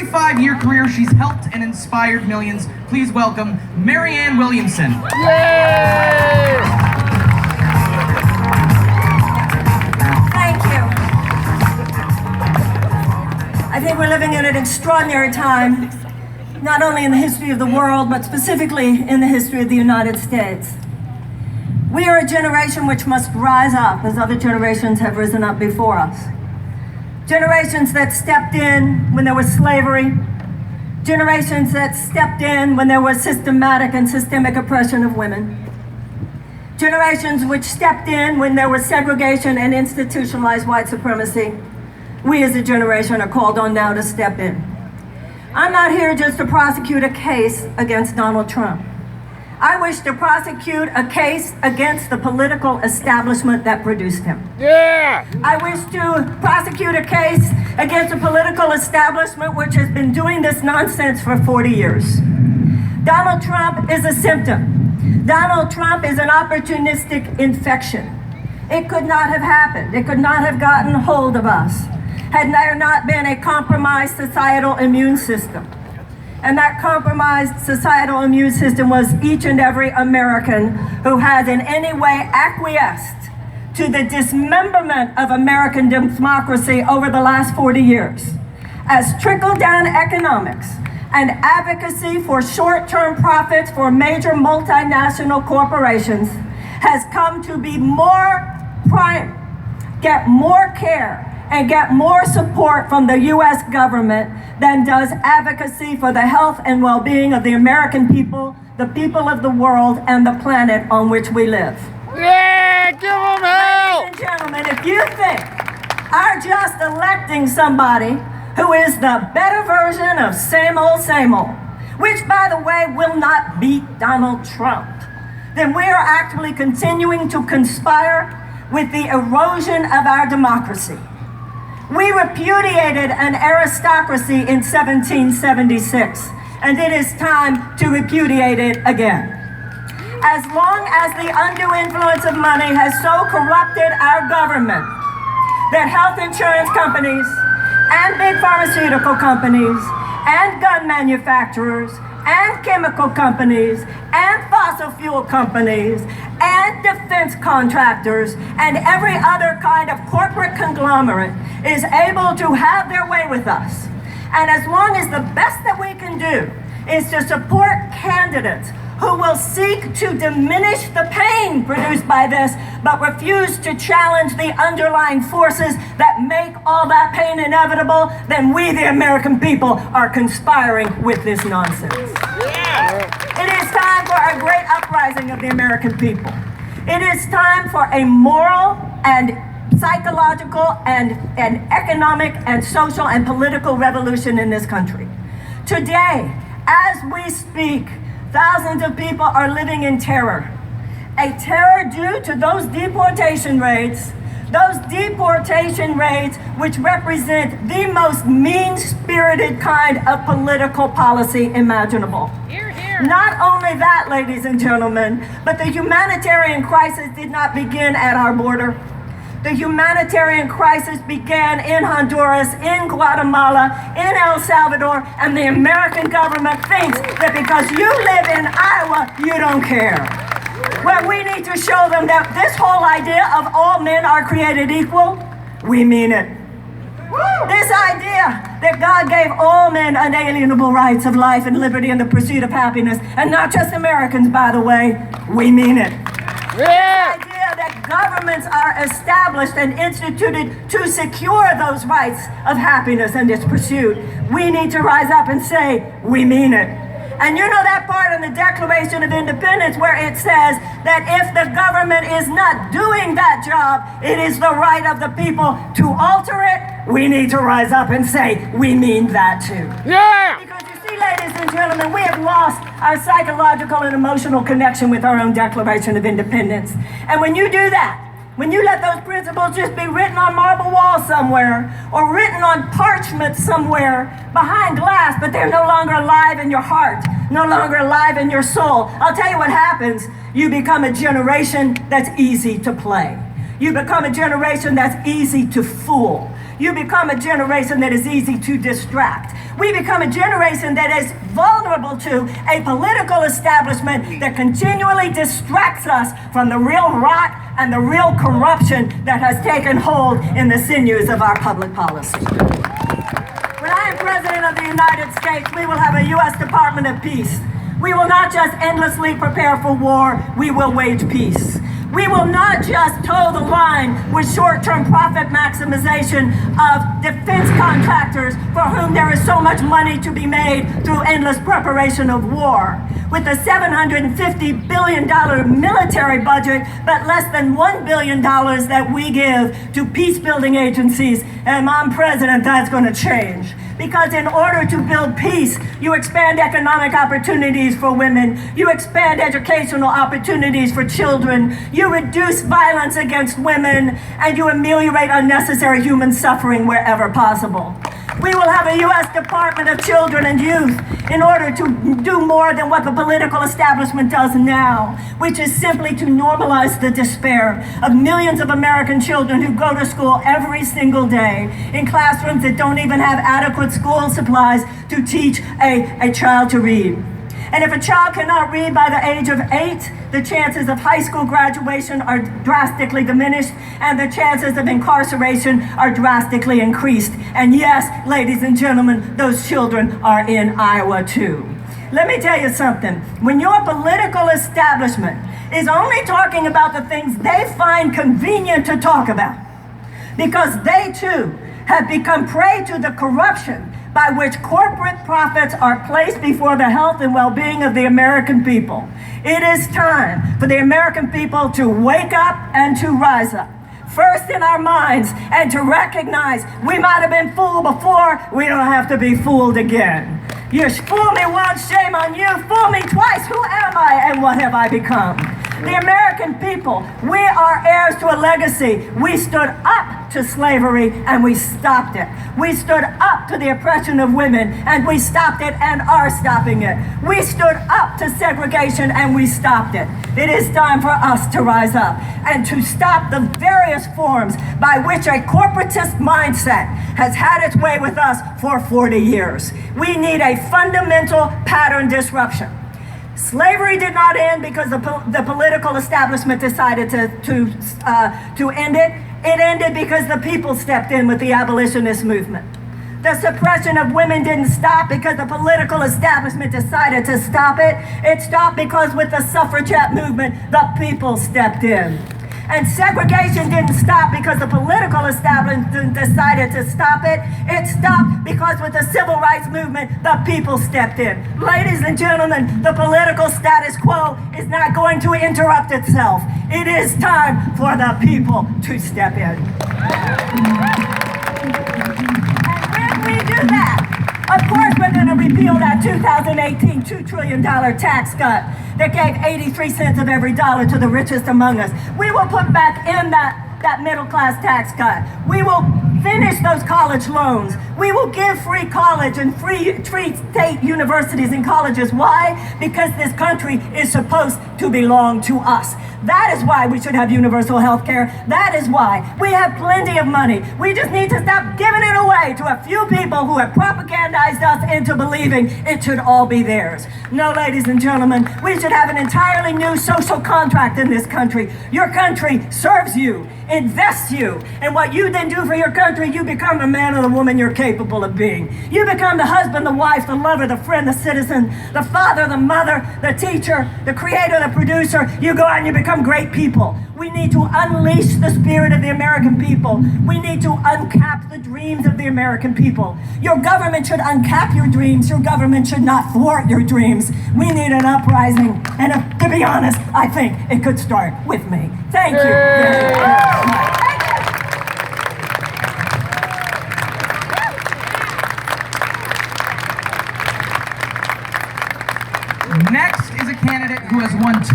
35-year career, she's helped and inspired millions. Please welcome Marianne Williamson. Yay! Thank you. I think we're living in an extraordinary time, not only in the history of the world, but specifically in the history of the United States. We are a generation which must rise up as other generations have risen up before us. Generations that stepped in when there was slavery, generations that stepped in when there was systematic and systemic oppression of women, generations which stepped in when there was segregation and institutionalized white supremacy. We as a generation are called on now to step in. I'm not here just to prosecute a case against Donald Trump. I wish to prosecute a case against the political establishment that produced him. Yeah! I wish to prosecute a case against a political establishment which has been doing this nonsense for 40 years. Donald Trump is a symptom. Donald Trump is an opportunistic infection. It could not have happened. It could not have gotten hold of us had there not been a compromised societal immune system. And that compromised societal immune system was each and every American who has in any way acquiesced to the dismemberment of American democracy over the last 40 years. As trickle-down economics and advocacy for short-term profits for major multinational corporations has come to be more prime, get more care, and get more support from the U.S. government than does advocacy for the health and well-being of the American people, the people of the world, and the planet on which we live. Yeah! Give them hell! Ladies and gentlemen, if you think our just electing somebody who is the better version of same old, which, by the way, will not beat Donald Trump, then we are actually continuing to conspire with the erosion of our democracy. We repudiated an aristocracy in 1776, and it is time to repudiate it again. As long as the undue influence of money has so corrupted our government that health insurance companies and big pharmaceutical companies and gun manufacturers and chemical companies and fossil fuel companies and defense contractors and every other kind of corporate conglomerate is able to have their way with us. And as long as the best that we can do is to support candidates who will seek to diminish the pain produced by this, but refuse to challenge the underlying forces that make all that pain inevitable, then we, the American people, are conspiring with this nonsense. It is time for a great uprising of the American people. It is time for a moral and psychological and economic and social and political revolution in this country. Today, as we speak, thousands of people are living in terror. A terror due to those deportation rates which represent the most mean-spirited kind of political policy imaginable. Hear, hear. Not only that, ladies and gentlemen, but the humanitarian crisis did not begin at our border. The humanitarian crisis began in Honduras, in Guatemala, in El Salvador, and the American government thinks that because you live in Iowa, you don't care. Well, we need to show them that this whole idea of all men are created equal, we mean it. This idea that God gave all men unalienable rights of life and liberty and the pursuit of happiness, and not just Americans, by the way, we mean it. Yeah! The idea that governments are established and instituted to secure those rights of happiness and its pursuit, we need to rise up and say, we mean it. And you know that part in the Declaration of Independence where it says that if the government is not doing that job, it is the right of the people to alter it. We need to rise up and say, we mean that too. Yeah! Because you see, ladies and gentlemen, we have lost our psychological and emotional connection with our own Declaration of Independence. And when you do that, when you let those principles just be written on marble walls somewhere or written on parchment somewhere behind glass, but they're no longer alive in your heart, no longer alive in your soul, I'll tell you what happens. You become a generation that's easy to play. You become a generation that's easy to fool. you become a generation that is easy to distract. We become a generation that is vulnerable to a political establishment that continually distracts us from the real rot and the real corruption that has taken hold in the sinews of our public policy. When I am President of the United States, we will have a U.S. Department of Peace. We will not just endlessly prepare for war, we will wage peace. We will not just toe the line with short-term profit maximization of defense contractors for whom there is so much money to be made through endless preparation of war. With a $750 billion military budget, but less than $1 billion that we give to peace-building agencies, and I'm president, that's going to change. Because in order to build peace, you expand economic opportunities for women, you expand educational opportunities for children, you reduce violence against women, and you ameliorate unnecessary human suffering wherever possible. We will have a U.S. Department of Children and Youth in order to do more than what the political establishment does now, which is simply to normalize the despair of millions of American children who go to school every single day in classrooms that don't even have adequate school supplies to teach a child to read. And if a child cannot read by the age of 8, the chances of high school graduation are drastically diminished, and the chances of incarceration are drastically increased. And yes, ladies and gentlemen, those children are in Iowa too. Let me tell you something. When your political establishment is only talking about the things they find convenient to talk about, because they too have become prey to the corruption by which corporate profits are placed before the health and well-being of the American people. It is time for the American people to wake up and to rise up. First in our minds, and to recognize we might have been fooled before, we don't have to be fooled again. You fool me once, shame on you. Fool me twice, who am I and what have I become? The American people, we are heirs to a legacy. We stood up to slavery and we stopped it. We stood up to the oppression of women and we stopped it and are stopping it. We stood up to segregation and we stopped it. It is time for us to rise up and to stop the various forms by which a corporatist mindset has had its way with us for 40 years. We need a fundamental pattern disruption. Slavery did not end because the political establishment decided to end it. It ended because the people stepped in with the abolitionist movement. The suppression of women didn't stop because the political establishment decided to stop it. It stopped because with the suffragette movement, the people stepped in. And segregation didn't stop because the political establishment decided to stop it. It stopped because with the civil rights movement, the people stepped in. Ladies and gentlemen, the political status quo is not going to interrupt itself. It is time for the people to step in. And when we do that, of course we're going to repeal that 2018 $2 trillion tax cut that gave 83 cents of every dollar to the richest among us. We will put back in that middle class tax cut. We will finish those college loans. We will give free college and free state universities and colleges. Why? Because this country is supposed to belong to us. That is why we should have universal health care. That is why we have plenty of money. We just need to stop giving it away to a few people who have propagandized us into believing it should all be theirs. No, ladies and gentlemen, we should have an entirely new social contract in this country. Your country serves you, invests you, and what you then do for your country, you become the man or the woman you're capable of being. You become the husband, the wife, the lover, the friend, the citizen, the father, the mother, the teacher, the creator, the producer. You go out and you become great people. We need to unleash the spirit of the American people. We need to uncap the dreams of the American people. Your government should uncap your dreams. Your government should not thwart your dreams. We need an uprising, and to be honest, I think it could start with me. Thank you very much. Next is a candidate who has won 2